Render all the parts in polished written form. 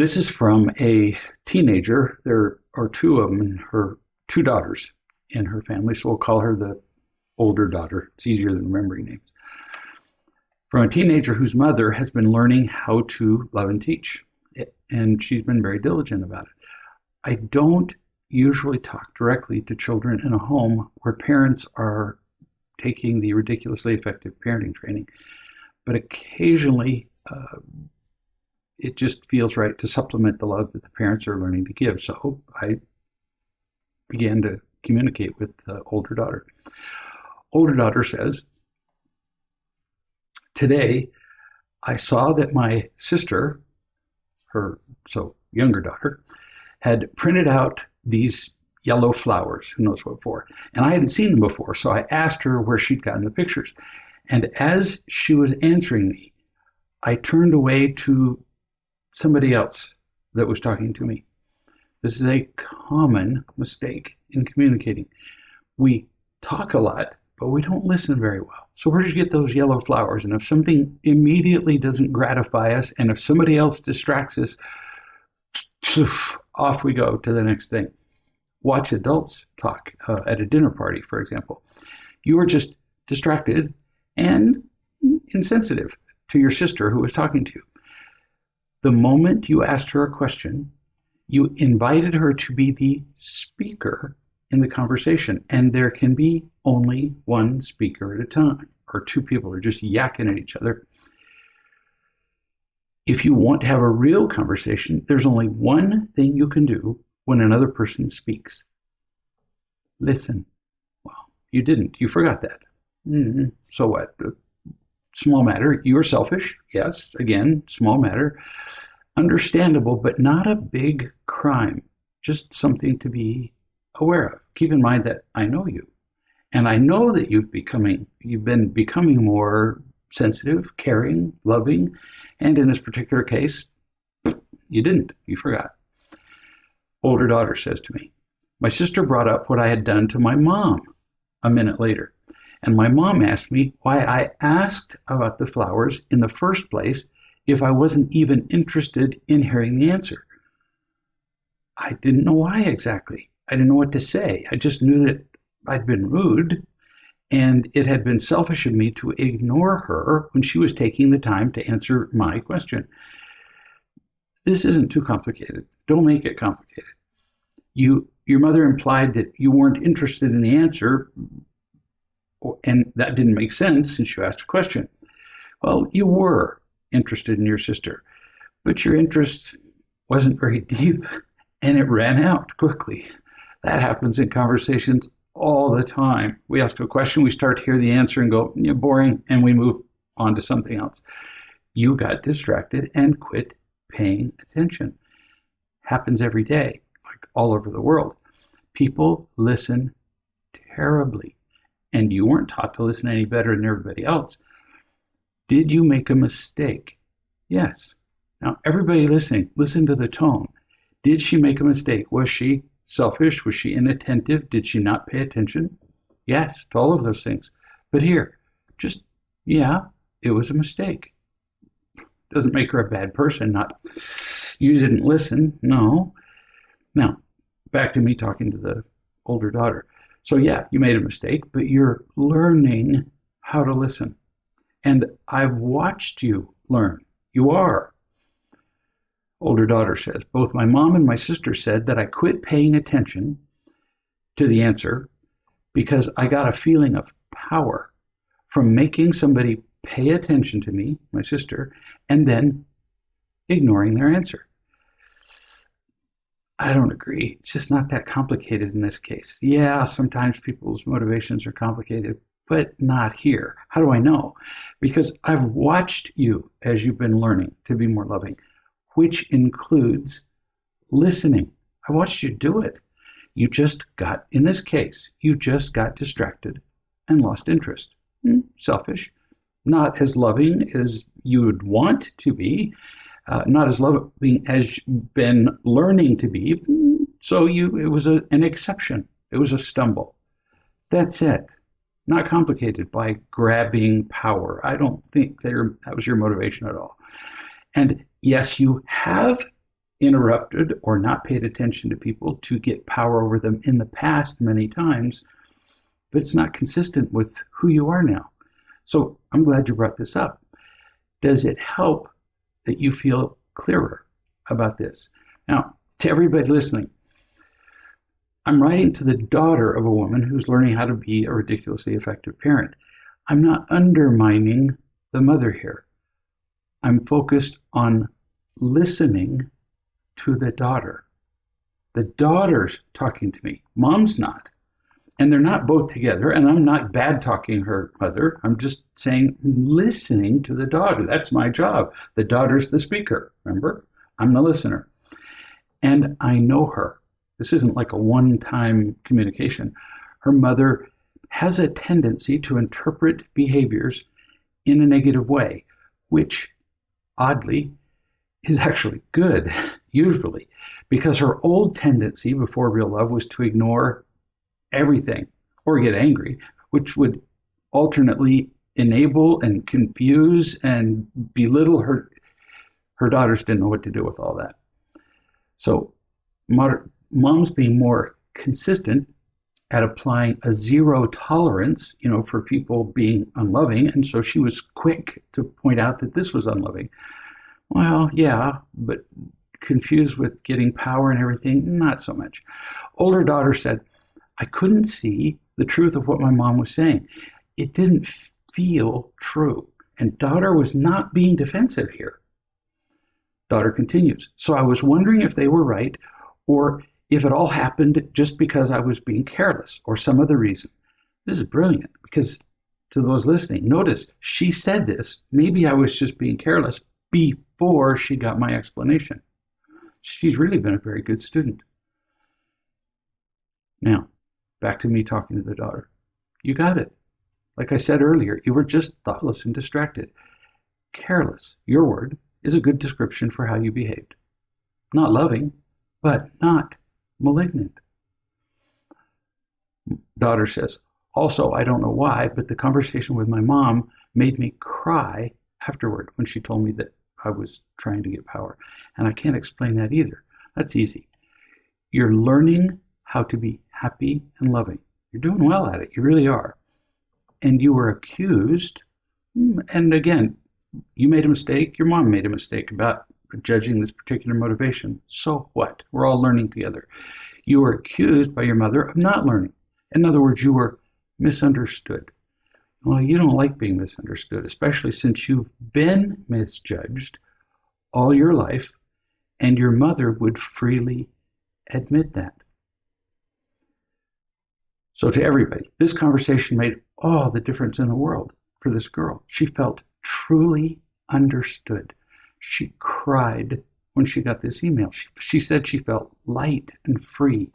This is from a teenager. There are two of them, her two daughters in her family, so we'll call her the older daughter. It's easier than remembering names. From a teenager whose mother has been learning how to love and teach, and she's been very diligent about it. I don't usually talk directly to children in a home where parents are taking the ridiculously effective parenting training, but occasionally it just feels right to supplement the love that the parents are learning to give. So I began to communicate with the older daughter. Older daughter says, "Today, I saw that my sister, her younger daughter, had printed out these yellow flowers, who knows what for, and I hadn't seen them before, so I asked her where she'd gotten the pictures. And as she was answering me, I turned away to somebody else that was talking to me." This is a common mistake in communicating. We talk a lot, but we don't listen very well. So where did you get those yellow flowers? And if something immediately doesn't gratify us, and if somebody else distracts us, off we go to the next thing. Watch adults talk at a dinner party, for example. You were just distracted and insensitive to your sister who was talking to you. The moment you asked her a question, you invited her to be the speaker in the conversation, and there can be only one speaker at a time, or two people are just yakking at each other. If you want to have a real conversation, there's only one thing you can do when another person speaks. Listen. Well, you didn't. You forgot that. So what? Small matter. You were selfish. Yes, again, small matter. Understandable, but not a big crime. Just something to be aware of. Keep in mind that I know you. And I know that you've been becoming more sensitive, caring, loving. And in this particular case, you didn't. You forgot. Older daughter says to me, "My sister brought up what I had done to my mom a minute later. And my mom asked me why I asked about the flowers in the first place if I wasn't even interested in hearing the answer. I didn't know why exactly. I didn't know what to say. I just knew that I'd been rude, and it had been selfish of me to ignore her when she was taking the time to answer my question. This isn't too complicated. Don't make it complicated. Your mother implied that you weren't interested in the answer, and that didn't make sense since you asked a question. Well, you were interested in your sister, but your interest wasn't very deep, and it ran out quickly. That happens in conversations all the time. We ask a question, we start to hear the answer and go, yeah, boring, and we move on to something else. You got distracted and quit paying attention. Happens every day, like all over the world. People listen terribly, and you weren't taught to listen any better than everybody else. Did you make a mistake? Yes. Now, everybody listening, listen to the tone. Did she make a mistake? Was she selfish? Was she inattentive? Did she not pay attention? Yes, to all of those things. But here, it was a mistake. Doesn't make her a bad person, not, you didn't listen. No. Now, back to me talking to the older daughter. So yeah, you made a mistake, but you're learning how to listen. And I've watched you learn. You are. Older daughter says, both my mom and my sister said that I quit paying attention to the answer because I got a feeling of power from making somebody pay attention to me, my sister, and then ignoring their answer. I don't agree. It's just not that complicated in this case. Yeah, sometimes people's motivations are complicated, but not here. How do I know? Because I've watched you as you've been learning to be more loving, which includes listening. I watched you do it. In this case, you just got distracted and lost interest. Selfish. Not as loving as you would want to be. Not as loving as you've been learning to be. So it was an exception. It was a stumble. That's it. Not complicated by grabbing power. I don't think that was your motivation at all. And yes, you have interrupted or not paid attention to people to get power over them in the past many times, but it's not consistent with who you are now. So I'm glad you brought this up. Does it help that you feel clearer about this? Now, to everybody listening, I'm writing to the daughter of a woman who's learning how to be a ridiculously effective parent. I'm not undermining the mother here. I'm focused on listening to the daughter. The daughter's talking to me. Mom's not. And they're not both together. And I'm not bad talking her mother. I'm just saying, listening to the daughter. That's my job. The daughter's the speaker. Remember? I'm the listener. And I know her. This isn't like a one-time communication. Her mother has a tendency to interpret behaviors in a negative way, which, oddly, is actually good, usually, because her old tendency before real love was to ignore everything or get angry, which would alternately enable and confuse and belittle her. Her daughters didn't know what to do with all that. So mom's being more consistent at applying a zero tolerance, for people being unloving. And so she was quick to point out that this was unloving. Well, yeah, but confused with getting power and everything, not so much. Older daughter said, I couldn't see the truth of what my mom was saying. It didn't feel true. And daughter was not being defensive here. Daughter continues, so I was wondering if they were right, or if it all happened just because I was being careless or some other reason. This is brilliant, because to those listening, notice she said this, maybe I was just being careless, before she got my explanation. She's really been a very good student. Now, back to me talking to the daughter. You got it. Like I said earlier, you were just thoughtless and distracted. Careless, your word, is a good description for how you behaved. Not loving, but not malignant. Daughter says, also, I don't know why, but the conversation with my mom made me cry afterward when she told me that I was trying to get power. And I can't explain that either. That's easy. You're learning how to be happy and loving. You're doing well at it. You really are. And you were accused. And again, you made a mistake. Your mom made a mistake about judging this particular motivation. So what? We're all learning together. You were accused by your mother of not learning. In other words, you were misunderstood. Well, you don't like being misunderstood, especially since you've been misjudged all your life, and your mother would freely admit that. So to everybody, this conversation made all the difference in the world for this girl. She felt truly understood. She cried when she got this email. She said she felt light and free.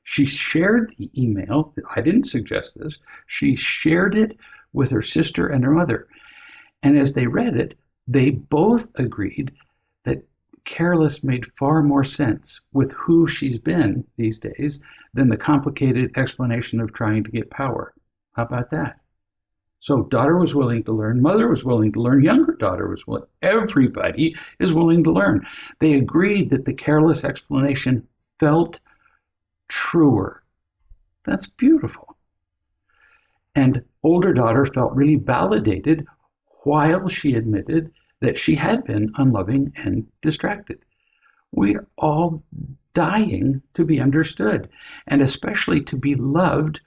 She shared the email. I didn't suggest this. She shared it with her sister and her mother. And as they read it, they both agreed that careless made far more sense with who she's been these days than the complicated explanation of trying to get power. How about that? So daughter was willing to learn, mother was willing to learn, younger daughter was willing. Everybody is willing to learn. They agreed that the careless explanation felt truer. That's beautiful. And older daughter felt really validated while she admitted that she had been unloving and distracted. We're all dying to be understood, and especially to be loved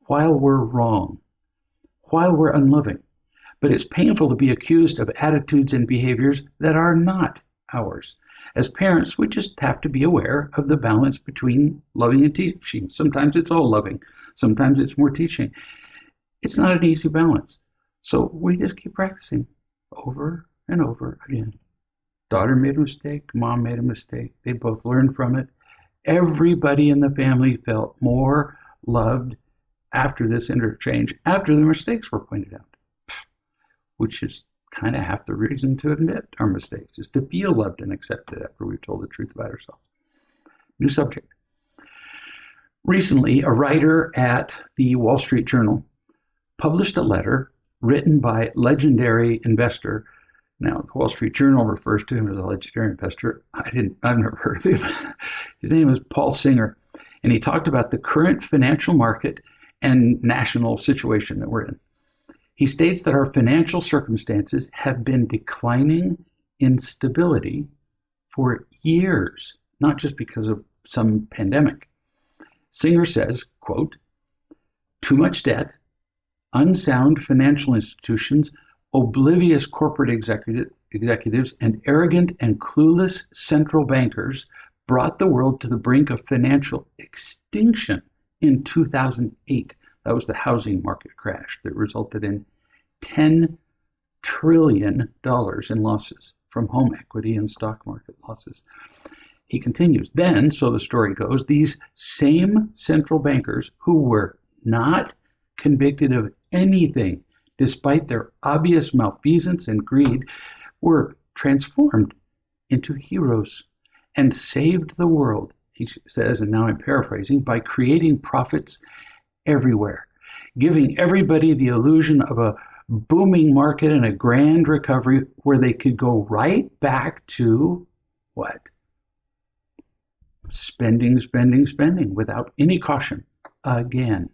while we're wrong, while we're unloving. But it's painful to be accused of attitudes and behaviors that are not ours. As parents, we just have to be aware of the balance between loving and teaching. Sometimes it's all loving. Sometimes it's more teaching. It's not an easy balance. So we just keep practicing over and over again. Daughter made a mistake. Mom made a mistake. They both learned from it. Everybody in the family felt more loved after this interchange, after the mistakes were pointed out, which is kind of half the reason to admit our mistakes, is to feel loved and accepted after we've told the truth about ourselves. New subject. Recently, a writer at the Wall Street Journal published a letter written by legendary investor Now, the Wall Street Journal refers to him as a legendary investor. I've never heard of him. His name is Paul Singer, and he talked about the current financial market and national situation that we're in. He states that our financial circumstances have been declining in stability for years, not just because of some pandemic. Singer says, quote, "Too much debt, unsound financial institutions, oblivious corporate executives, and arrogant and clueless central bankers brought the world to the brink of financial extinction in 2008. That was the housing market crash that resulted in $10 trillion in losses from home equity and stock market losses. He continues, then, so the story goes, these same central bankers who were not convicted of anything despite their obvious malfeasance and greed were transformed into heroes and saved the world, he says, and now I'm paraphrasing, by creating profits everywhere, giving everybody the illusion of a booming market and a grand recovery where they could go right back to what? Spending without any caution again.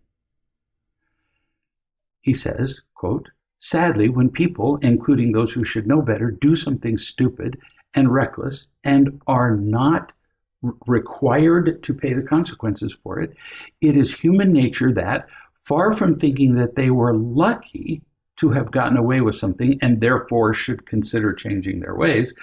He says, quote, sadly, when people, including those who should know better, do something stupid and reckless and are not required to pay the consequences for it, it is human nature that, far from thinking that they were lucky to have gotten away with something and therefore should consider changing their ways,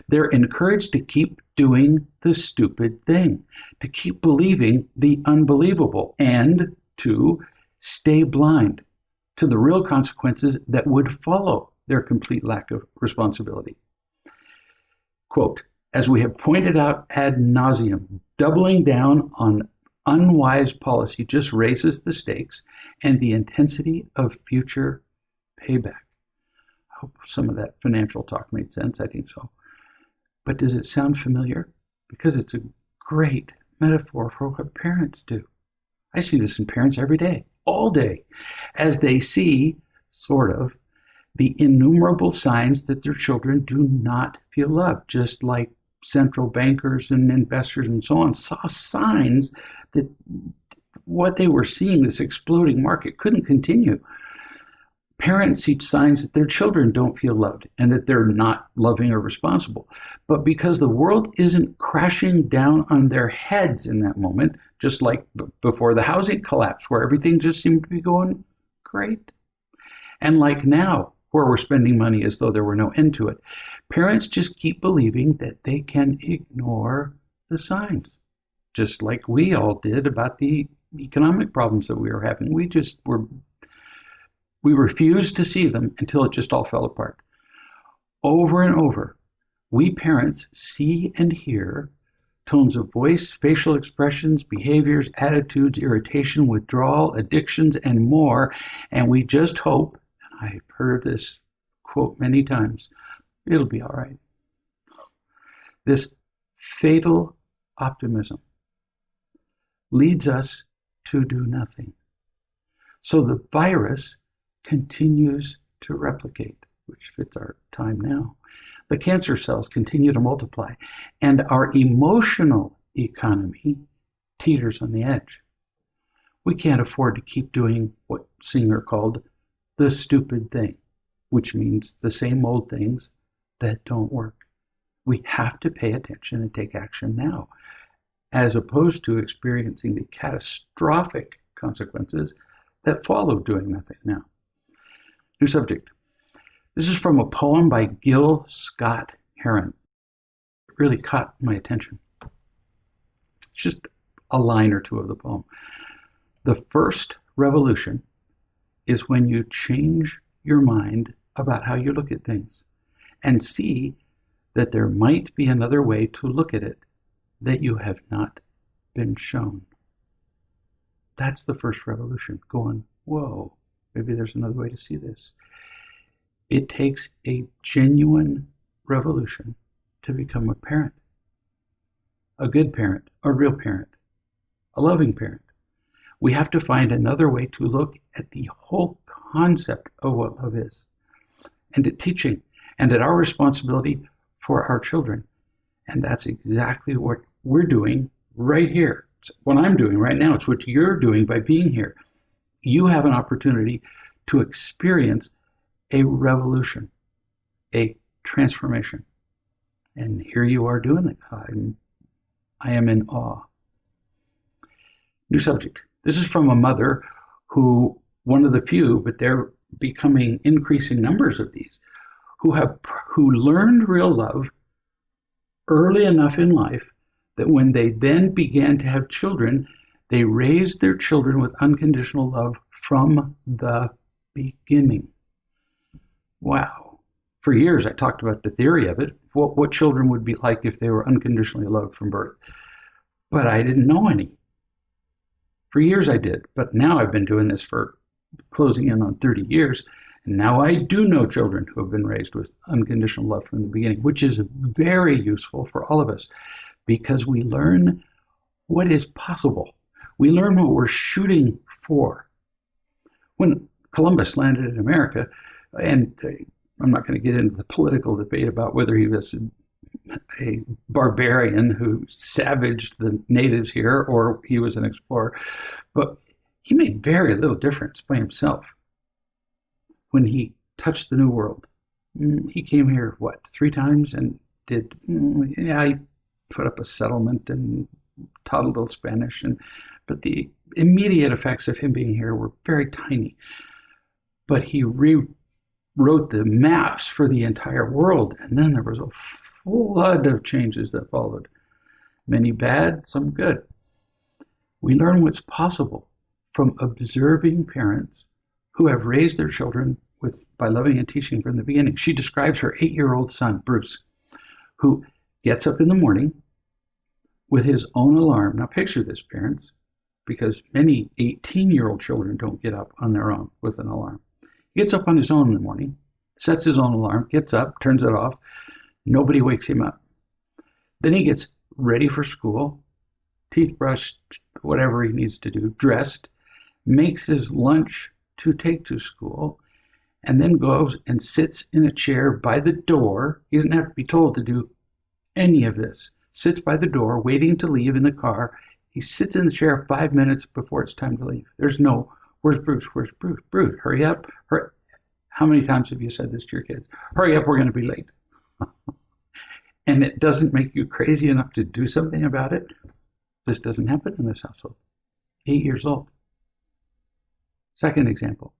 they're encouraged to keep doing the stupid thing, to keep believing the unbelievable, and to stay blind to the real consequences that would follow their complete lack of responsibility. Quote, as we have pointed out ad nauseum, doubling down on unwise policy just raises the stakes and the intensity of future payback. I hope some of that financial talk made sense. I think so. But does it sound familiar? Because it's a great metaphor for what parents do. I see this in parents every day, all day, as they see, sort of, the innumerable signs that their children do not feel loved, just like central bankers and investors and so on saw signs that what they were seeing, this exploding market, couldn't continue. Parents see signs that their children don't feel loved and that they're not loving or responsible. But because the world isn't crashing down on their heads in that moment, just like before the housing collapse, where everything just seemed to be going great. And like now, where we're spending money as though there were no end to it, parents just keep believing that they can ignore the signs, just like we all did about the economic problems that we were having. We refused to see them until it just all fell apart. Over and over, we parents see and hear tones of voice, facial expressions, behaviors, attitudes, irritation, withdrawal, addictions, and more, and we just hope, and I've heard this quote many times, it'll be all right. This fatal optimism leads us to do nothing. So the virus continues to replicate, which fits our time now. The cancer cells continue to multiply, and our emotional economy teeters on the edge. We can't afford to keep doing what Singer called the stupid thing, which means the same old things that don't work. We have to pay attention and take action now, as opposed to experiencing the catastrophic consequences that follow doing nothing now. New subject. This is from a poem by Gil Scott Heron. It really caught my attention. It's just a line or two of the poem. The first revolution is when you change your mind about how you look at things and see that there might be another way to look at it that you have not been shown. That's the first revolution, going, whoa, maybe there's another way to see this. It takes a genuine revolution to become a parent, a good parent, a real parent, a loving parent. We have to find another way to look at the whole concept of what love is, and at teaching and at our responsibility for our children. And that's exactly what we're doing right here. It's what I'm doing right now. It's what you're doing by being here. You have an opportunity to experience a revolution, a transformation. And here you are doing it. I am in awe. New subject. This is from a mother who, one of the few, but they're becoming increasing numbers of these, who learned real love early enough in life that when they then began to have children, they raised their children with unconditional love from the beginning. Wow. For years, I talked about the theory of it, what children would be like if they were unconditionally loved from birth. But I didn't know any. For years I did, but now I've been doing this for closing in on 30 years, and now I do know children who have been raised with unconditional love from the beginning, which is very useful for all of us because we learn what is possible. We learn what we're shooting for. When Columbus landed in America, and I'm not going to get into the political debate about whether he was a barbarian who savaged the natives here or he was an explorer, but he made very little difference by himself when he touched the New World. He came here, 3 times and did, I put up a settlement and taught a little Spanish, but the immediate effects of him being here were very tiny. But he rewrote the maps for the entire world, and then there was a flood of changes that followed. Many bad, some good. We learn what's possible from observing parents who have raised their children by loving and teaching from the beginning. She describes her 8-year-old son, Bruce, who gets up in the morning with his own alarm. Now picture this, parents, because many 18-year-old children don't get up on their own with an alarm. He gets up on his own in the morning, sets his own alarm, gets up, turns it off. Nobody wakes him up. Then he gets ready for school, teeth brushed, whatever he needs to do, dressed, makes his lunch to take to school, and then goes and sits in a chair by the door. He doesn't have to be told to do any of this. Sits by the door, waiting to leave in the car. He sits in the chair 5 minutes before it's time to leave. There's no, where's Bruce? Where's Bruce? Bruce, hurry up. Hurry. How many times have you said this to your kids? Hurry up, we're going to be late. And it doesn't make you crazy enough to do something about it. This doesn't happen in this household. 8 years old. Second example.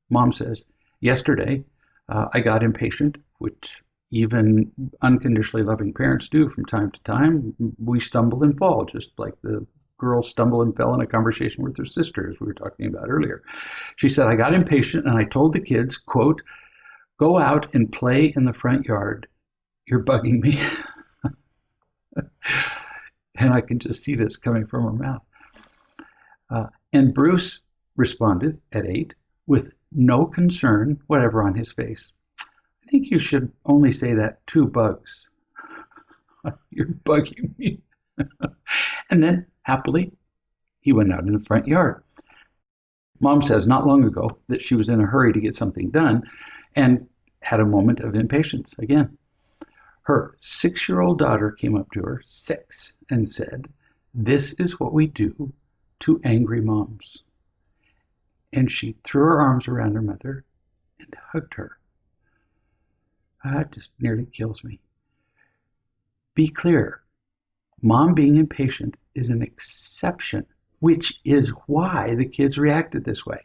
Mom says, yesterday, I got impatient, which even unconditionally loving parents do from time to time. We stumble and fall, just like the girl stumbled and fell in a conversation with her sister, as we were talking about earlier. She said, I got impatient and I told the kids, quote, go out and play in the front yard. You're bugging me. And I can just see this coming from her mouth. And Bruce responded at 8 with no concern whatever on his face. I think you should only say that 2 bugs. You're bugging me. And then, happily, he went out in the front yard. Mom says not long ago that she was in a hurry to get something done and had a moment of impatience again. Her 6-year-old daughter came up to her, 6, and said, this is what we do to angry moms. And she threw her arms around her mother and hugged her. That just nearly kills me. Be clear. Mom being impatient is an exception, which is why the kids reacted this way.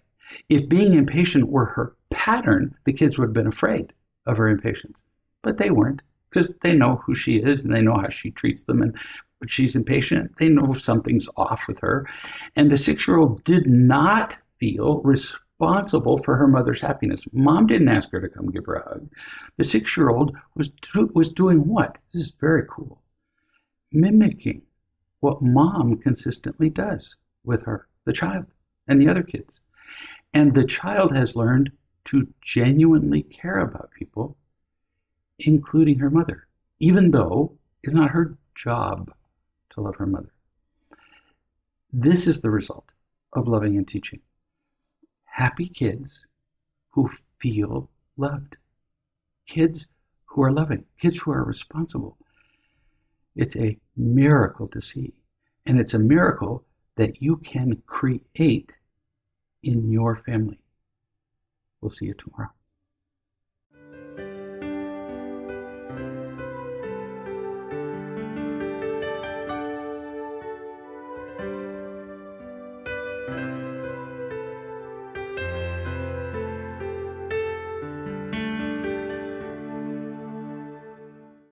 If being impatient were her pattern, the kids would have been afraid of her impatience. But they weren't, because they know who she is and they know how she treats them. And when she's impatient, they know something's off with her. And the 6-year-old did not feel responsible for her mother's happiness. Mom didn't ask her to come give her a hug. The 6-year-old was doing what? This is very cool. Mimicking what mom consistently does with her, the child, and the other kids. And the child has learned to genuinely care about people, including her mother, even though it's not her job to love her mother. This is the result of loving and teaching. Happy kids who feel loved. Kids who are loving, kids who are responsible. It's a miracle to see. And it's a miracle that you can create in your family. We'll see you tomorrow.